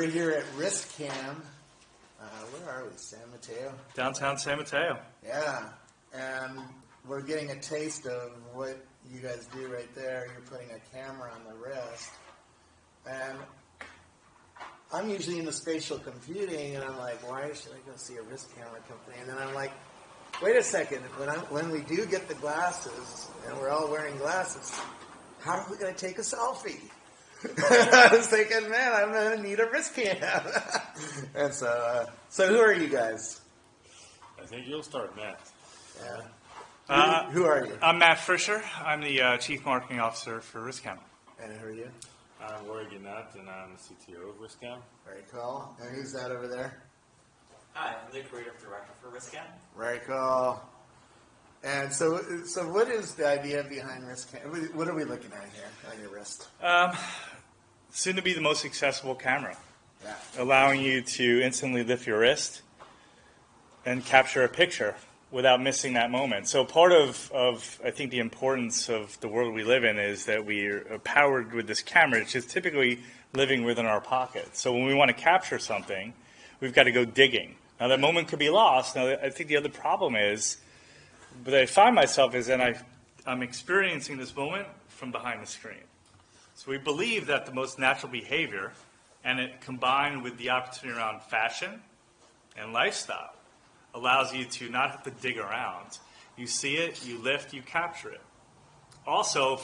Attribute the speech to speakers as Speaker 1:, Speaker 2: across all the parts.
Speaker 1: We're here at RiskCam. Where are we? San Mateo?
Speaker 2: Downtown San Mateo.
Speaker 1: Yeah. And we're getting a taste of what you guys do right there. You're putting a camera on the wrist. And I'm usually into spatial computing, and I'm like, why should I go see a wrist camera company? And then I'm like, wait a second. When we do get the glasses, and we're all wearing glasses, how are we going to take a selfie? I was thinking, man, I'm going to need a wrist cam. And so who are you guys?
Speaker 3: I think you'll start, Matt.
Speaker 1: Yeah. Who are you?
Speaker 2: I'm Matt Fisher. I'm the Chief Marketing Officer for RiskCam.
Speaker 1: And who are you?
Speaker 3: I'm Roy Gannett, and I'm the CTO of RiskCam.
Speaker 1: Very cool. And who's that over there?
Speaker 4: Hi, I'm the Creative Director for RiskCam.
Speaker 1: Very cool. And so what is the idea behind RiskCam? What are we looking at here on your wrist?
Speaker 2: Soon to be the most accessible camera,
Speaker 1: Yeah.
Speaker 2: allowing you to instantly lift your wrist and capture a picture without missing that moment. So part of I think the importance of the world we live in is that we are powered with this camera, which is typically living within our pocket. So when we want to capture something, we've got to go digging. Now that moment could be lost. Now I think the other problem is, but I find myself is that I'm experiencing this moment from behind the screen. So we believe that the most natural behavior, and it combined with the opportunity around fashion and lifestyle, allows you to not have to dig around. You see it, you lift, you capture it. Also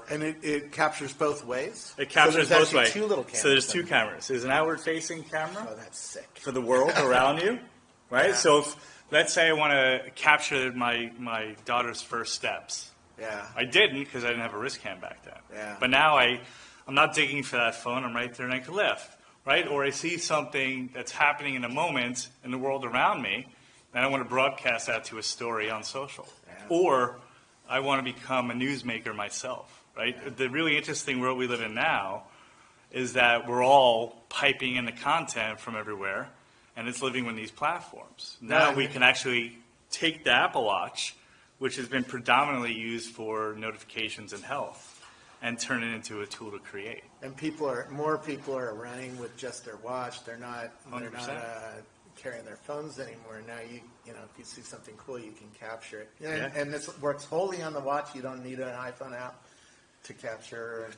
Speaker 1: And it captures both ways?
Speaker 2: It captures both ways.
Speaker 1: Two little cameras.
Speaker 2: So there's two cameras. There's an outward-facing camera.
Speaker 1: Oh, that's sick.
Speaker 2: For the world around you, right?
Speaker 1: Yeah.
Speaker 2: So let's say I want to capture my daughter's first steps.
Speaker 1: Yeah.
Speaker 2: I didn't because I didn't have a wrist cam back then.
Speaker 1: Yeah.
Speaker 2: But now I'm not digging for that phone. I'm right there and I can lift, right? Or I see something that's happening in a moment in the world around me, and I want to broadcast that to a story on social.
Speaker 1: Yeah.
Speaker 2: Or I want to become a newsmaker myself, right?
Speaker 1: Yeah.
Speaker 2: The really interesting world we live in now is that we're all piping in the content from everywhere, and it's living with these platforms. Now we can actually take the Apple Watch, which has been predominantly used for notifications and health, and turn it into a tool to create.
Speaker 1: And more people are running with just their watch. They're not
Speaker 2: 100%.
Speaker 1: Carrying their phones anymore. Now if you see something cool, you can capture it.
Speaker 2: Yeah.
Speaker 1: And this works wholly on the watch. You don't need an iPhone app to capture.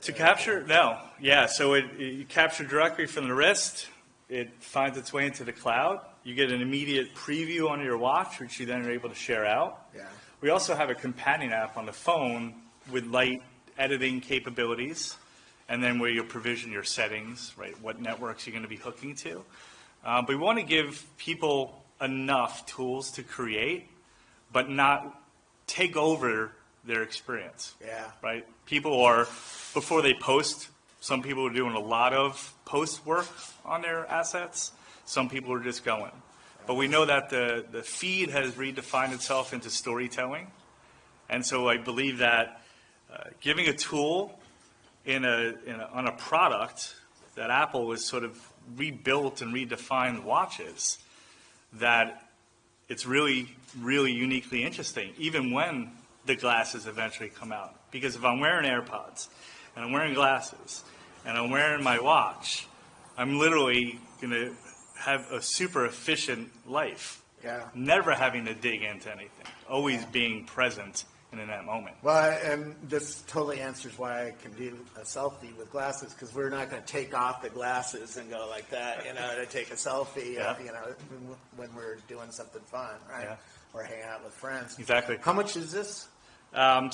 Speaker 2: No. Yeah, so you capture directly from the wrist. It finds its way into the cloud. You get an immediate preview on your watch, which you then are able to share out.
Speaker 1: Yeah.
Speaker 2: We also have a companion app on the phone with light editing capabilities, and then where you provision your settings, right, what networks you're going to be hooking to. But we want to give people enough tools to create, but not take over their experience.
Speaker 1: Yeah.
Speaker 2: Right? People are, before they post, some people are doing a lot of post work on their assets. Some people are just going. But we know that the feed has redefined itself into storytelling. And so I believe that giving a tool on a product that Apple has sort of rebuilt and redefined watches, that it's really, really uniquely interesting, even when the glasses eventually come out. Because if I'm wearing AirPods, and I'm wearing glasses, and I'm wearing my watch, I'm literally going to have a super efficient life.
Speaker 1: Yeah.
Speaker 2: Never having to dig into anything. Always being present in that moment.
Speaker 1: Well, and this totally answers why I can do a selfie with glasses, because we're not going to take off the glasses and go like that, to take a selfie,
Speaker 2: Yeah.
Speaker 1: when we're doing something fun, right?
Speaker 2: Yeah.
Speaker 1: Or hanging out with friends.
Speaker 2: Exactly.
Speaker 1: How much is this?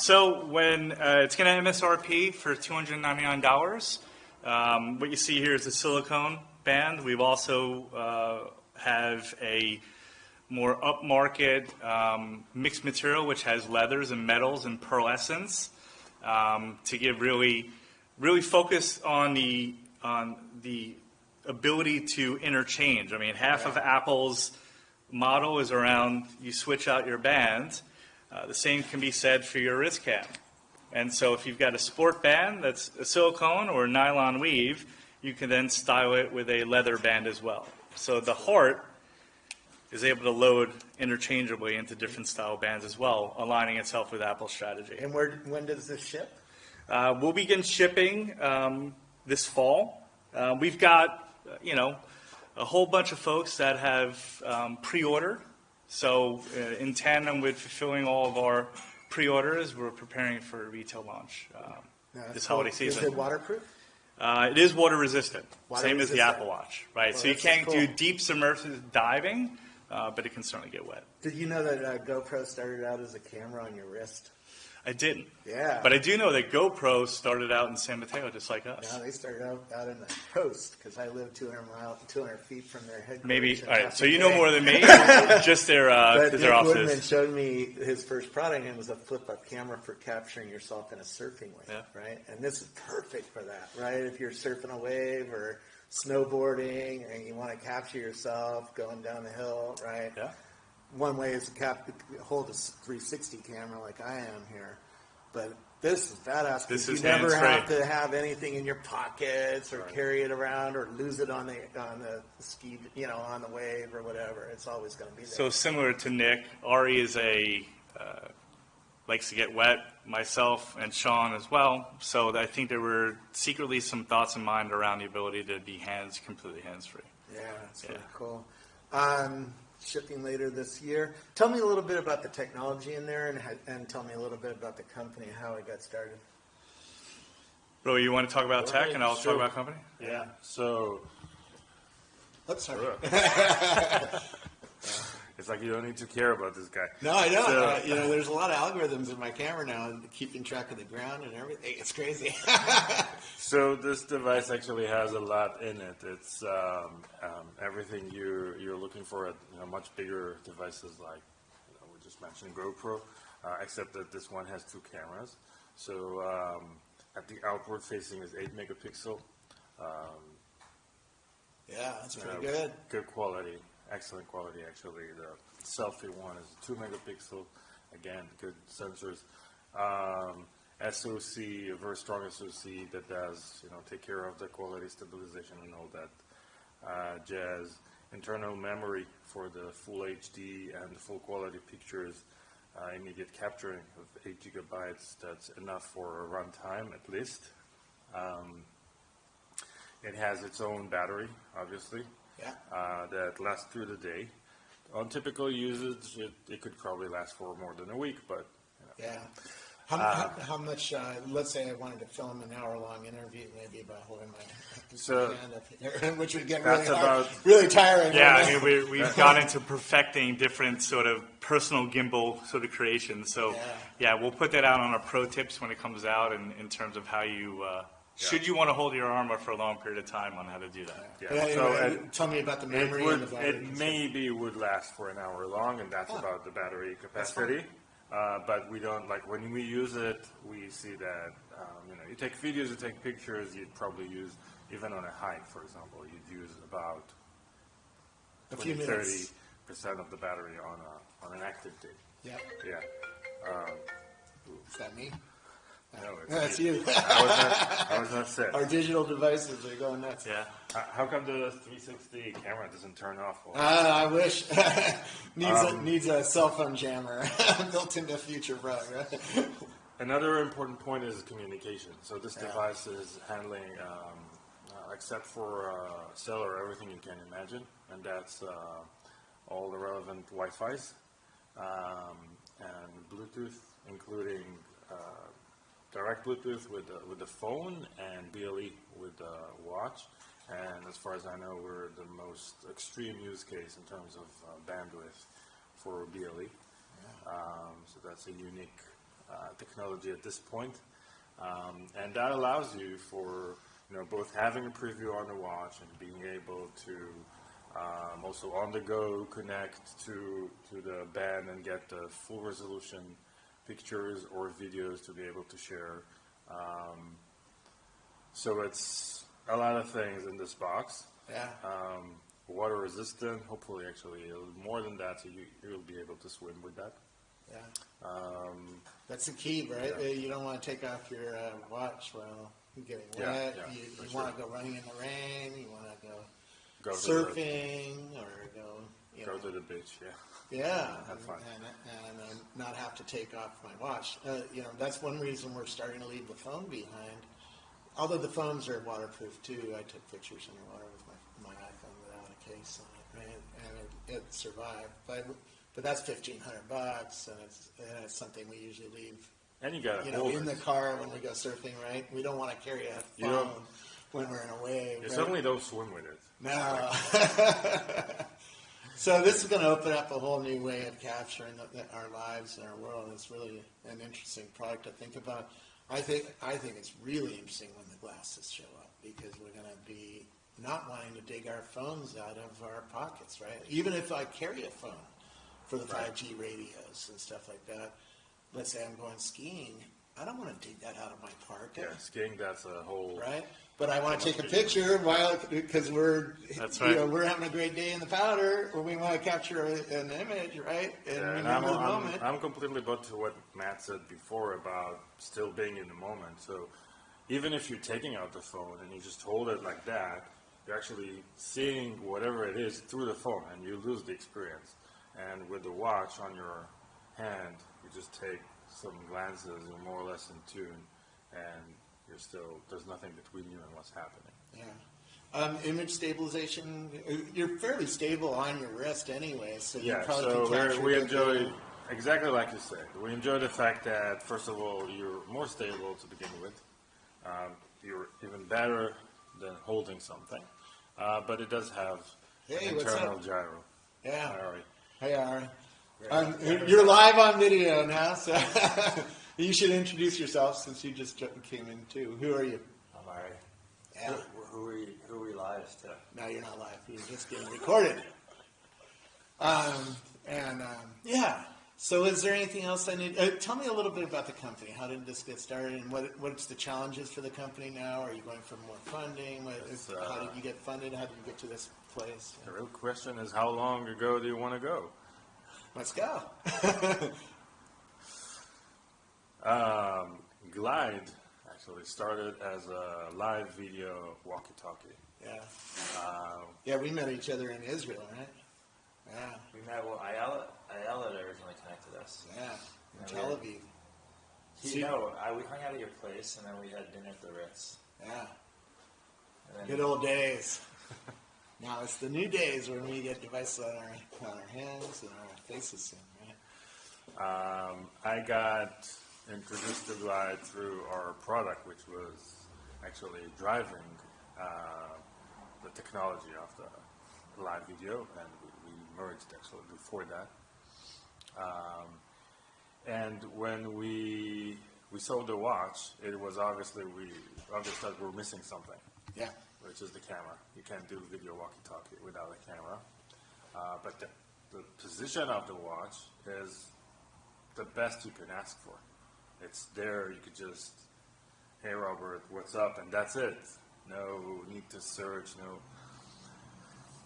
Speaker 2: So when it's going to MSRP for $299. What you see here is a silicone band. We've also have a more upmarket mixed material, which has leathers and metals and pearlescence, to give really focus on the ability to interchange. I mean, half of Apple's model is around you switch out your band. The same can be said for your wrist cam. And so if you've got a sport band that's a silicone or a nylon weave, you can then style it with a leather band as well. So the heart is able to load interchangeably into different style bands as well, aligning itself with Apple's strategy.
Speaker 1: And when does this ship?
Speaker 2: We'll begin shipping this fall. We've got a whole bunch of folks that have pre-ordered. So in tandem with fulfilling all of our pre-orders, we're preparing for a retail launch this holiday season.
Speaker 1: Is it waterproof?
Speaker 2: It is water resistant,
Speaker 1: Water
Speaker 2: same as the
Speaker 1: resistant.
Speaker 2: Apple Watch, right?
Speaker 1: Well,
Speaker 2: so you
Speaker 1: that's
Speaker 2: can't
Speaker 1: cool.
Speaker 2: do deep submersive diving, but it can certainly get wet.
Speaker 1: Did you know that GoPro started out as a camera on your wrist?
Speaker 2: I didn't.
Speaker 1: Yeah.
Speaker 2: But I do know that GoPro started out in San Mateo just like us.
Speaker 1: No, they started out in the coast because I live 200 feet from their headquarters.
Speaker 2: Maybe.
Speaker 1: in
Speaker 2: All right.
Speaker 1: Happy
Speaker 2: So you know
Speaker 1: Bay.
Speaker 2: more than me. Just their
Speaker 1: But Nick
Speaker 2: their
Speaker 1: Woodman
Speaker 2: offices.
Speaker 1: showed me his first product, and it was a flip-up camera for capturing yourself in a surfing wave,
Speaker 2: Yeah.
Speaker 1: right? And this is perfect for that, right? If you're surfing a wave or snowboarding and you want to capture yourself going down the hill, right?
Speaker 2: Yeah.
Speaker 1: One way is to hold a 360 camera like I am here. But this is badass
Speaker 2: This
Speaker 1: because you
Speaker 2: is
Speaker 1: never
Speaker 2: hands-free.
Speaker 1: have to have anything in your pockets or carry it around or lose it on the ski, on the wave or whatever. It's always going to be there.
Speaker 2: So similar to Nick, Ari is likes to get wet. Myself and Sean as well. So I think there were secretly some thoughts in mind around the ability to be completely hands-free.
Speaker 1: Yeah, that's really cool. Shipping later this year. Tell me a little bit about the technology in there, and tell me a little bit about the company, how it got started.
Speaker 2: Bro, you want to talk about tech, and I'll
Speaker 3: Sure.
Speaker 2: talk about company?
Speaker 3: Yeah. So
Speaker 1: Oops, sorry.
Speaker 3: it's like you don't need to care about this guy.
Speaker 1: No, I don't.
Speaker 3: So-
Speaker 1: There's a lot of algorithms in my camera now, keeping track of the ground and everything. It's crazy.
Speaker 3: So this device actually has a lot in it. It's everything you're looking for at much bigger devices like we just mentioned GoPro, except that this one has two cameras. So at the outward facing is 8 megapixel.
Speaker 1: Yeah, that's pretty good.
Speaker 3: Good quality, excellent quality actually. The selfie one is 2 megapixel. Again, good sensors. SoC, a very strong SoC that does, take care of the quality stabilization and all that jazz. Internal memory for the full HD and the full quality pictures, immediate capturing of 8 gigabytes. That's enough for a runtime at least. It has its own battery, obviously, that lasts through the day. On typical usage, it could probably last for more than a week, but
Speaker 1: Yeah. How much, let's say I wanted to film an hour-long interview, maybe about holding my hand up here, which would get really hard, really tiring.
Speaker 2: Yeah, I mean, we've gone into perfecting different sort of personal gimbal sort of creations. So, yeah, we'll put that out on our pro tips when it comes out in terms of how you, should you want to hold your arm up for a long period of time on how to do that.
Speaker 3: So
Speaker 1: tell me about the memory and the battery.
Speaker 3: it maybe would last for an hour long, and that's about the battery capacity. But we don't, like when we use it, we see that, you take videos, you take pictures, you'd probably use, even on a hike, for example, you'd use about
Speaker 1: A few minutes.
Speaker 3: 30% of the battery on an active day.
Speaker 1: Yeah.
Speaker 3: Yeah.
Speaker 1: Is that me?
Speaker 3: No,
Speaker 1: That's you.
Speaker 3: I was not set.
Speaker 1: Our digital devices are going nuts.
Speaker 2: Yeah.
Speaker 3: How come the 360 camera doesn't turn off?
Speaker 1: I wish. needs a cell phone jammer built into Future Pro, right?
Speaker 3: Another important point is communication. So this device is handling, except for cellular, everything you can imagine, and that's all the relevant Wi-Fi's and Bluetooth, including direct Bluetooth with the phone and BLE with the watch. And as far as I know, we're the most extreme use case in terms of bandwidth for BLE. So that's a unique technology at this point. And that allows you for both having a preview on the watch and being able to also on the go connect to the band and get the full resolution pictures or videos to be able to share. So it's a lot of things in this box.
Speaker 1: Yeah.
Speaker 3: Water resistant, hopefully actually more than that, so you'll be able to swim with that.
Speaker 1: Yeah. That's the key, right?
Speaker 3: Yeah.
Speaker 1: You don't want to take off your watch while you're getting
Speaker 3: Yeah,
Speaker 1: wet.
Speaker 3: yeah,
Speaker 1: You
Speaker 3: for
Speaker 1: want to go running in the rain. You want to
Speaker 3: Go to
Speaker 1: surfing or
Speaker 3: go to the beach, yeah.
Speaker 1: Yeah,
Speaker 3: Have fun.
Speaker 1: and not have to take off my watch. That's one reason we're starting to leave the phone behind. although the phones are waterproof too, I took pictures underwater with my iPhone without a case on it, right? And it survived. But that's $1,500, and it's something we usually leave.
Speaker 3: And you got to
Speaker 1: In the car when we go surfing, right? We don't want to carry a phone when we're in a wave.
Speaker 3: You
Speaker 1: right?
Speaker 3: certainly don't swim with it.
Speaker 1: No. So this is going to open up a whole new way of capturing our lives and our world. It's really an interesting product to think about. I think it's really interesting when the glasses show up, because we're going to be not wanting to dig our phones out of our pockets, right? Even if I carry a phone for the 5G radios and stuff like that. Let's say I'm going skiing. I don't want to dig that out of my pocket.
Speaker 3: Yeah, skiing, that's a whole...
Speaker 1: Right? But I want to take a picture because we're we're having a great day in the powder, or we want to capture an image, right? And remember the moment.
Speaker 3: I'm completely bought to what Matt said before about still being in the moment. So even if you're taking out the phone and you just hold it like that, you're actually seeing whatever it is through the phone, and you lose the experience. And with the watch on your hand, you just take some glances, you're more or less in tune, and you're still, there's nothing between you and what's happening.
Speaker 1: Yeah. Image stabilization, you're fairly stable on your wrist anyway, so you
Speaker 3: Yeah,
Speaker 1: probably
Speaker 3: so
Speaker 1: can capture
Speaker 3: we
Speaker 1: good
Speaker 3: enjoy,
Speaker 1: data.
Speaker 3: exactly like you said, we enjoy the fact that, first of all, you're more stable to begin with. You're even better than holding something. But it does have an
Speaker 1: What's
Speaker 3: internal
Speaker 1: up?
Speaker 3: gyro.
Speaker 1: Yeah.
Speaker 3: Ari.
Speaker 1: Hey, Ari. You're live on video now, so you should introduce yourself since you just came in too. Who are you?
Speaker 4: I'm Ari.
Speaker 1: Yeah.
Speaker 4: Who are we live to?
Speaker 1: No, you're not live. You're just getting recorded. Yeah. So is there anything else I need? Tell me a little bit about the company. How did this get started, and what's the challenges for the company now? Are you going for more funding? How did you get funded? How did you get to this place?
Speaker 3: The real question is, how long ago do you want to go?
Speaker 1: Let's go.
Speaker 3: Glide actually started as a live video walkie-talkie.
Speaker 1: Yeah. We met each other in Israel, right? Yeah.
Speaker 4: We met, Ayala originally connected us.
Speaker 1: Yeah. In
Speaker 4: And
Speaker 1: Tel Aviv.
Speaker 4: we hung out at your place, and then we had dinner at the Ritz.
Speaker 1: Yeah.
Speaker 4: And then
Speaker 1: Good old days. Now it's the new days when we get devices on our hands and our faces soon, right?
Speaker 3: I got introduced to Glide through our product, which was actually driving the technology of the live video, and we merged actually before that. And when we sold the watch, it was obvious that we're missing something.
Speaker 1: Yeah.
Speaker 3: Which is the camera. You can't do video walkie-talkie without a camera. But the position of the watch is the best you can ask for. It's there, you could just, hey Robert, what's up? And that's it. No need to search, no.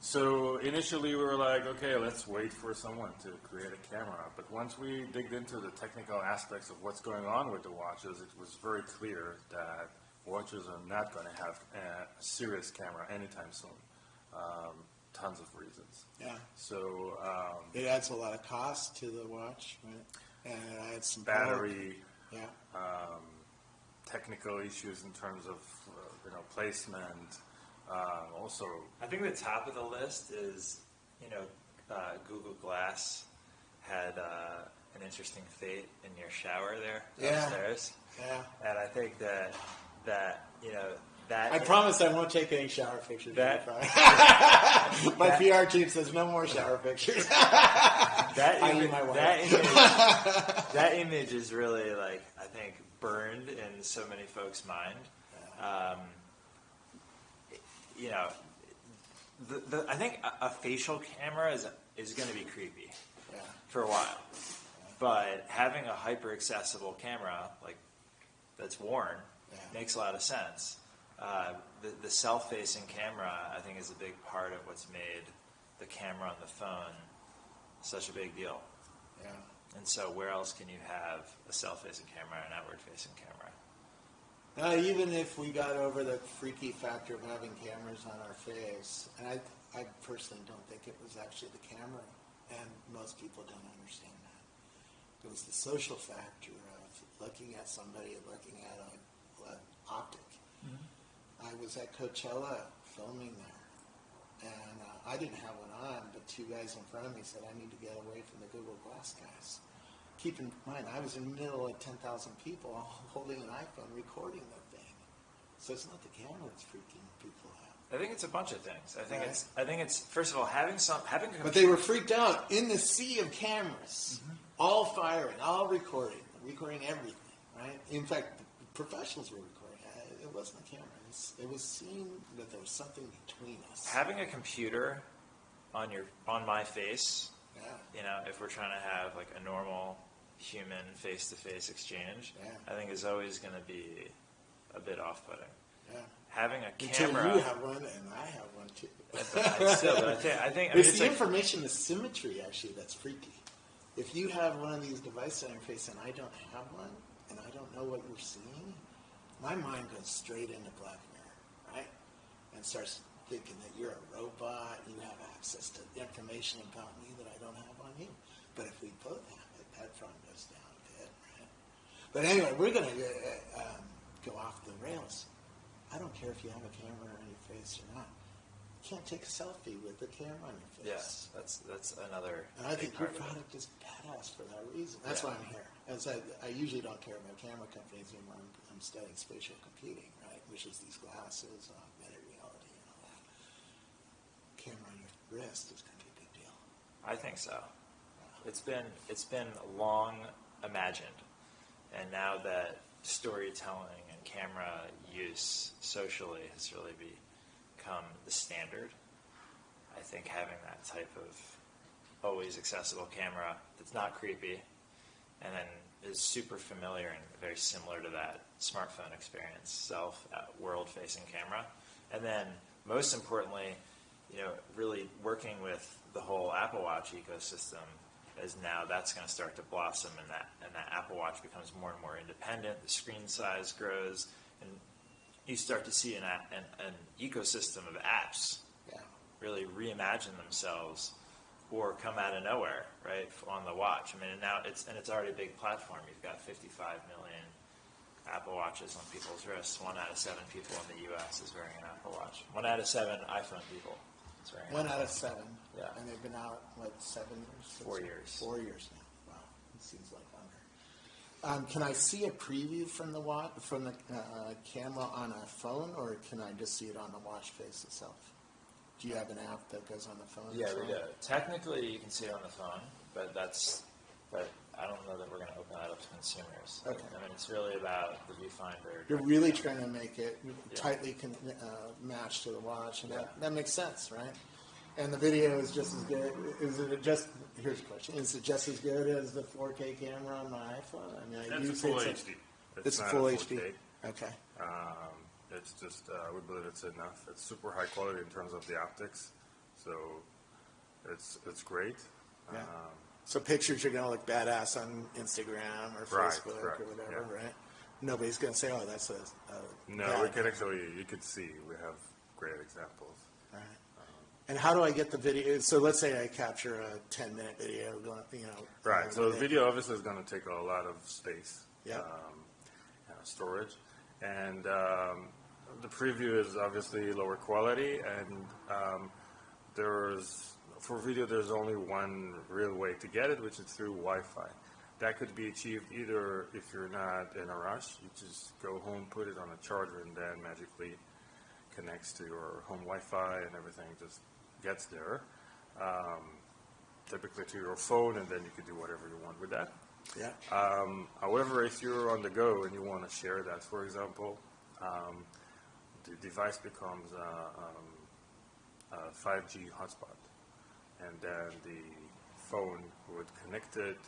Speaker 3: So initially we were like, okay, let's wait for someone to create a camera. But once we digged into the technical aspects of what's going on with the watches, it was very clear that watches are not going to have a serious camera anytime soon. Tons of reasons.
Speaker 1: Yeah.
Speaker 3: So
Speaker 1: It adds a lot of cost to the watch, right? And it adds some
Speaker 3: battery,
Speaker 1: power. Yeah.
Speaker 3: technical issues in terms of placement. Also,
Speaker 4: I think the top of the list is, Google Glass had an interesting fate in your shower there upstairs.
Speaker 1: Yeah.
Speaker 4: And I think that
Speaker 1: I promise I won't take any shower pictures. My PR team says no more shower pictures.
Speaker 4: that image is really I think burned in so many folks' mind. I think a facial camera is going to be creepy for a while, but having a hyper accessible camera that's worn makes a lot of sense. The self-facing camera, I think, is a big part of what's made the camera on the phone such a big deal.
Speaker 1: Yeah.
Speaker 4: And so where else can you have a self-facing camera and an outward-facing camera?
Speaker 1: Even if we got over the freaky factor of having cameras on our face, and I personally don't think it was actually the camera, and most people don't understand that. It was the social factor of looking at somebody and looking at an optic.
Speaker 4: Mm-hmm.
Speaker 1: was at Coachella filming there, and I didn't have one on, but two guys in front of me said, I need to get away from the Google Glass guys. Keep in mind, I was in the middle of 10,000 people holding an iPhone recording the thing. So it's not the camera that's freaking people out.
Speaker 4: I think it's a bunch of things. I think it's first of all having a
Speaker 1: But they were freaked out in the sea of cameras, all firing, all recording everything, right? In fact, the professionals were recording. It wasn't a camera. It was seen that there was something between us.
Speaker 4: having a computer on my face.
Speaker 1: Yeah.
Speaker 4: You know, if we're trying to have like a normal human face-to-face exchange, I think is always going to be a bit off-putting.
Speaker 1: Yeah.
Speaker 4: Having a
Speaker 1: Until
Speaker 4: camera.
Speaker 1: you have one and I have one too.
Speaker 4: I think
Speaker 1: It's
Speaker 4: it's
Speaker 1: the
Speaker 4: like,
Speaker 1: information, the symmetry actually that's freaky. If you have one of these devices on your face and I don't have one and I don't know what you're seeing, my mind goes straight into Black Mirror, right? And starts thinking that you're a robot, you have access to information about me that I don't have on you. But if we both have it, that front goes down a bit, right? But anyway, we're going to go off the rails. I don't care if you have a camera on your face or not. You can't take a selfie with the camera on your face.
Speaker 4: yes, that's another.
Speaker 1: And I think your
Speaker 4: big part of it.
Speaker 1: product is badass for that reason. That's why I'm here. As I usually don't care about camera companies anymore. I'm studying spatial computing, right? Which is these glasses, augmented reality, and all that. Camera on your wrist is going to be a big deal.
Speaker 4: I think so. It's been long imagined, and now that storytelling and camera use socially has really become the standard, I think having that type of always accessible camera that's not creepy, and then is super familiar and very similar to that smartphone experience, world-facing camera, and then most importantly, you know, really working with the whole Apple Watch ecosystem, as now that's going to start to blossom, and that Apple Watch becomes more and more independent. The screen size grows, and you start to see an ecosystem of apps really reimagine themselves or come out of nowhere, right, on the watch. I mean, and now it's already a big platform. You've got 55 million Apple Watches on people's wrists. 1 out of 7 people in the U.S. is wearing an Apple Watch. 1 out of 7 iPhone people is wearing an
Speaker 1: One
Speaker 4: Apple
Speaker 1: out of 7.
Speaker 4: Yeah.
Speaker 1: And they've been out, what, 7 years?
Speaker 4: 4 years.
Speaker 1: 4 years now. Wow. It seems like longer. Can I see a preview from the camera on a phone, or can I just see it on the watch face itself? Do you have an app that goes on the phone?
Speaker 4: Yeah, we do. Technically, you can see it on the phone, but I don't know that we're going to open that up to consumers.
Speaker 1: Okay.
Speaker 4: I mean, it's really about the viewfinder.
Speaker 1: You're really trying to make it tightly matched to the watch, and
Speaker 4: Yeah.
Speaker 1: that makes sense, right? And the video is just as good. Here's a question: is it just as good as the 4K camera on my iPhone? I mean,
Speaker 3: It's a full HD.
Speaker 1: It's
Speaker 3: not
Speaker 1: full
Speaker 3: a
Speaker 1: HD.
Speaker 3: 4K.
Speaker 1: Okay.
Speaker 3: It's just, we believe it's enough. It's super high quality in terms of the optics, so it's great.
Speaker 1: Yeah. So pictures are going to look badass on Instagram or
Speaker 3: Right,
Speaker 1: Facebook
Speaker 3: correct,
Speaker 1: or whatever,
Speaker 3: yeah.
Speaker 1: right? Nobody's going to say, "Oh, that's a."
Speaker 3: No,
Speaker 1: bad
Speaker 3: we can actually, you could see, we have great examples.
Speaker 1: Right. And how do I get the video? So let's say I capture a 10-minute video, going,
Speaker 3: Right, so the video obviously is going to take a lot of space,
Speaker 1: Yeah.
Speaker 3: storage, and the preview is obviously lower quality, and for video there's only one real way to get it, which is through Wi-Fi. That could be achieved either if you're not in a rush, you just go home, put it on a charger, and then magically connects to your home Wi-Fi, and everything just gets there, typically to your phone, and then you can do whatever you want with that.
Speaker 1: Yeah.
Speaker 3: However, if you're on the go and you want to share that, for example, the device becomes a 5G hotspot, and then the phone would connect it,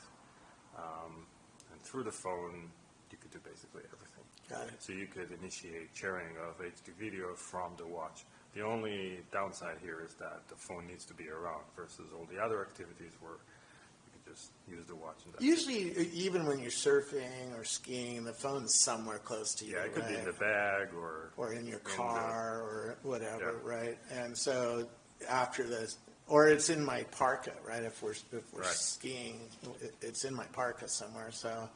Speaker 3: and through the phone you could do basically everything.
Speaker 1: Got it.
Speaker 3: So you could initiate sharing of HD video from the watch. The only downside here is that the phone needs to be around versus all the other activities where you could just use the watch. And that's it.
Speaker 1: Usually, even when you're surfing or skiing, the phone's somewhere close to you.
Speaker 3: Yeah, it could be in
Speaker 1: right?
Speaker 3: the bag or
Speaker 1: in your
Speaker 3: in the-
Speaker 1: car or whatever,
Speaker 3: Yeah.
Speaker 1: right? And so after this, or it's in my parka, right? If we're
Speaker 3: Right.
Speaker 1: skiing, it's in my parka somewhere. So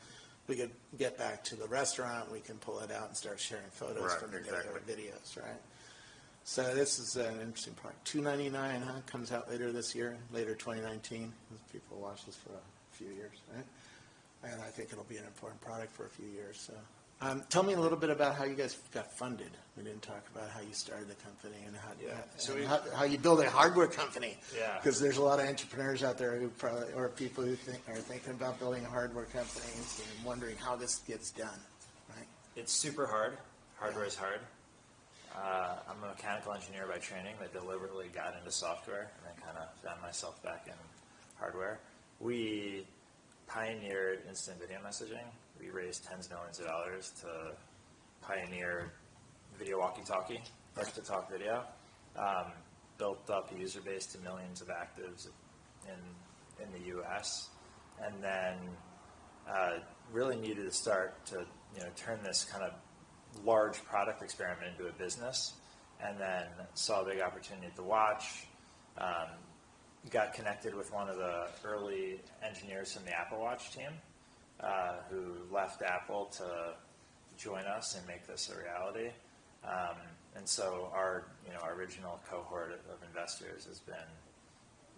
Speaker 1: we could get back to the restaurant, we can pull it out and start sharing photos
Speaker 3: Right,
Speaker 1: from the day
Speaker 3: exactly.
Speaker 1: or videos, right? So this is an interesting part. $299, huh? Comes out later this year, later 2019. People watch this for a few years, right? And I think it'll be an important product for a few years. So, tell me a little bit about how you guys got funded. We didn't talk about how you started the company and how you build a hardware company.
Speaker 4: Yeah.
Speaker 1: Because there's a lot of entrepreneurs out there who probably, or people who are thinking about building a hardware company and wondering how this gets done, right?
Speaker 4: It's super hard. Hardware is hard. I'm a mechanical engineer by training that deliberately got into software and then kind of found myself back in hardware. We pioneered instant video messaging. We raised tens of millions of dollars to pioneer video walkie-talkie, push-to-talk video. Built up a user base to millions of actives in the U.S. And then really needed to start to turn this kind of large product experiment into a business, and then saw a big opportunity at the watch. Got connected with one of the early engineers from the Apple Watch team, who left Apple to join us and make this a reality. And so our original cohort of investors has been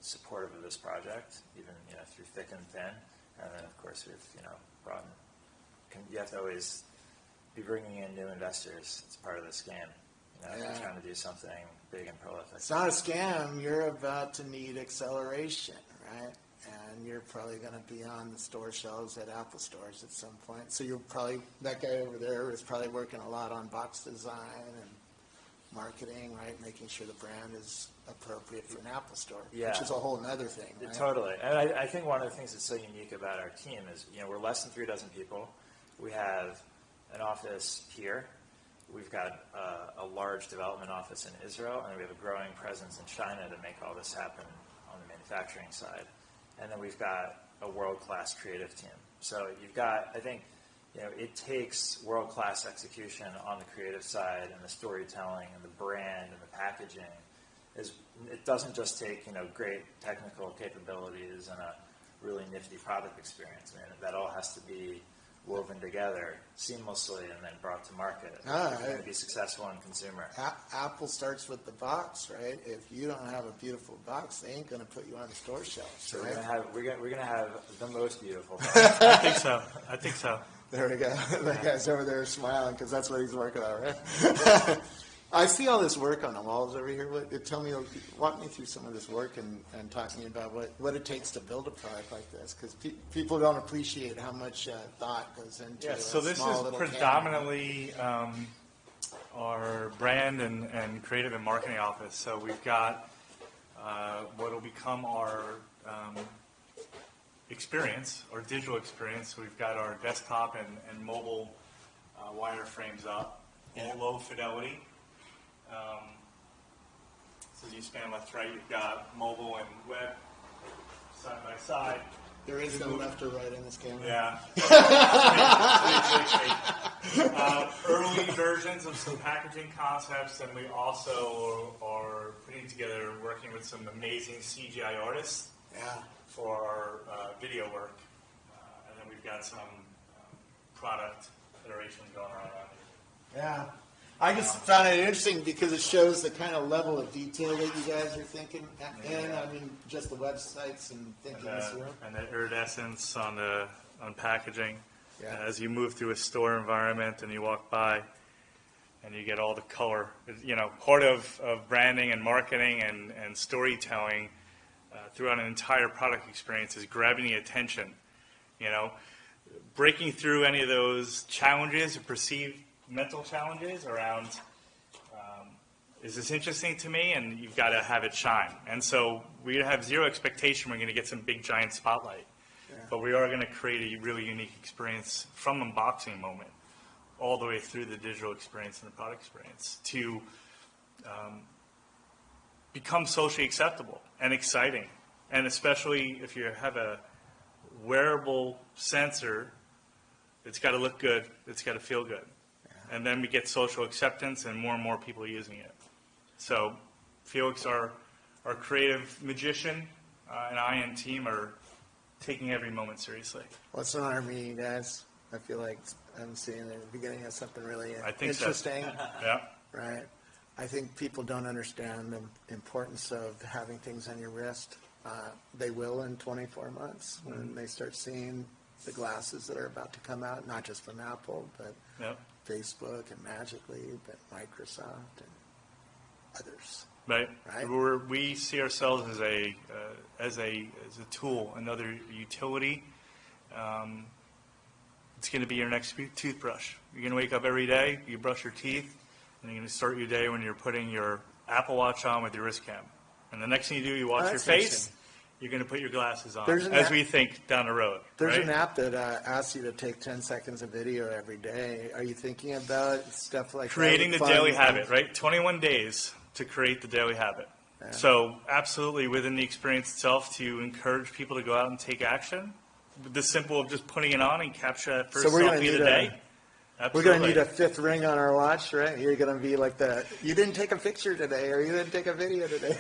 Speaker 4: supportive of this project, even through thick and thin. And then of course we've brought in, you have to always be bringing in new investors. It's part of this game. If you're trying to do something big and prolific.
Speaker 1: It's not a scam. You're about to need acceleration, right? And you're probably going to be on the store shelves at Apple stores at some point. So you're probably, that guy over there is probably working a lot on box design and marketing, right? Making sure the brand is appropriate for an Apple store, which is a whole other thing, right?
Speaker 4: Totally. And I think one of the things that's so unique about our team is, we're less than 3 dozen people. We have an office here. We've got a large development office in Israel, and we have a growing presence in China to make all this happen on the manufacturing side. And then we've got a world-class creative team. So you've got, I think, it takes world-class execution on the creative side and the storytelling and the brand and the packaging. It doesn't just take, great technical capabilities and a really nifty product experience. I mean, that all has to be woven together seamlessly and then brought to market. If you're going to be successful in consumer.
Speaker 1: Apple starts with the box, right? If you don't have a beautiful box, they ain't going to put you on the store shelves.
Speaker 4: So
Speaker 1: right?
Speaker 4: we're gonna have the most beautiful box.
Speaker 2: I think so.
Speaker 1: There we go. That guy's over there smiling because that's what he's working on, right? I see all this work on the walls over here. Walk me through some of this work and talking about what it takes to build a product like this, because people don't appreciate how much thought goes into it.
Speaker 2: So this is predominantly our brand and creative and marketing office. So we've got what will become our experience, our digital experience. We've got our desktop and mobile wireframes up, all low fidelity. So as you span left to right, you've got mobile and web side by side.
Speaker 1: There is no left or right in this camera.
Speaker 2: Yeah. Early versions of some packaging concepts, and we also are putting together, working with some amazing CGI artists for our video work. And then we've got some product iterations going on around here.
Speaker 1: Yeah. I just found it interesting because it shows the kind of level of detail that you guys are thinking in. I mean, just the websites and thinking this through.
Speaker 2: And the iridescence on packaging.
Speaker 1: Yeah.
Speaker 2: As you move through a store environment and you walk by and you get all the color. Part of branding and marketing and storytelling throughout an entire product experience is grabbing the attention. Breaking through any of those challenges or perceived mental challenges around, is this interesting to me? And you've got to have it shine. And so we have zero expectation we're going to get some big giant spotlight. Yeah. But we are going to create a really unique experience from unboxing moment all the way through the digital experience and the product experience to become socially acceptable and exciting. And especially if you have a wearable sensor, it's got to look good, it's got to feel good. And then we get social acceptance and more people using it. So Felix, our creative magician, and I and team are taking every moment seriously.
Speaker 1: Well, it's an honor meeting, guys. I feel like I'm seeing the beginning of something really
Speaker 2: I think so.
Speaker 1: interesting.
Speaker 2: Yeah.
Speaker 1: Right. I think people don't understand the importance of having things on your wrist. They will in 24 months when they start seeing the glasses that are about to come out, not just from Apple, but
Speaker 2: Yep.
Speaker 1: Facebook and Magically, but Microsoft and others.
Speaker 2: Right.
Speaker 1: Right.
Speaker 2: We see ourselves as a tool, another utility. It's going to be your next toothbrush. You're going to wake up every day, you brush your teeth, and you're going to start your day when you're putting your Apple Watch on with your wrist cam. And the next thing you do, you wash your
Speaker 1: that's
Speaker 2: face.
Speaker 1: interesting.
Speaker 2: You're going to put your glasses on,
Speaker 1: There's an
Speaker 2: as
Speaker 1: app-
Speaker 2: we think down the road.
Speaker 1: There's
Speaker 2: right?
Speaker 1: an app that asks you to take 10 seconds of video every day. Are you thinking about stuff like
Speaker 2: Creating the
Speaker 1: that?
Speaker 2: daily habit, right? 21 days to create the daily habit.
Speaker 1: Yeah.
Speaker 2: So absolutely within the experience itself to encourage people to go out and take action. The simple of just putting it on and capture that first
Speaker 1: So we're gonna
Speaker 2: selfie of
Speaker 1: need
Speaker 2: the
Speaker 1: a-
Speaker 2: day.
Speaker 1: We're
Speaker 2: Absolutely.
Speaker 1: going to need a fifth ring on our watch, right? You're going to be like you didn't take a picture today, or you didn't take a video today.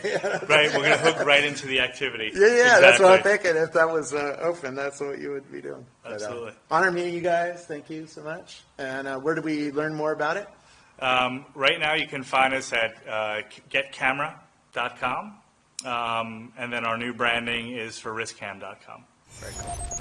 Speaker 2: Right, we're going to hook right into the activity.
Speaker 1: Yeah, that's what I'm
Speaker 2: Exactly.
Speaker 1: thinking. If that was open, that's what you would be doing.
Speaker 2: Absolutely.
Speaker 1: Honor meeting you guys. Thank you so much. And where do we learn more about it?
Speaker 2: Right now you can find us at getcamera.com, and then our new branding is for wristcam.com.
Speaker 1: Very cool.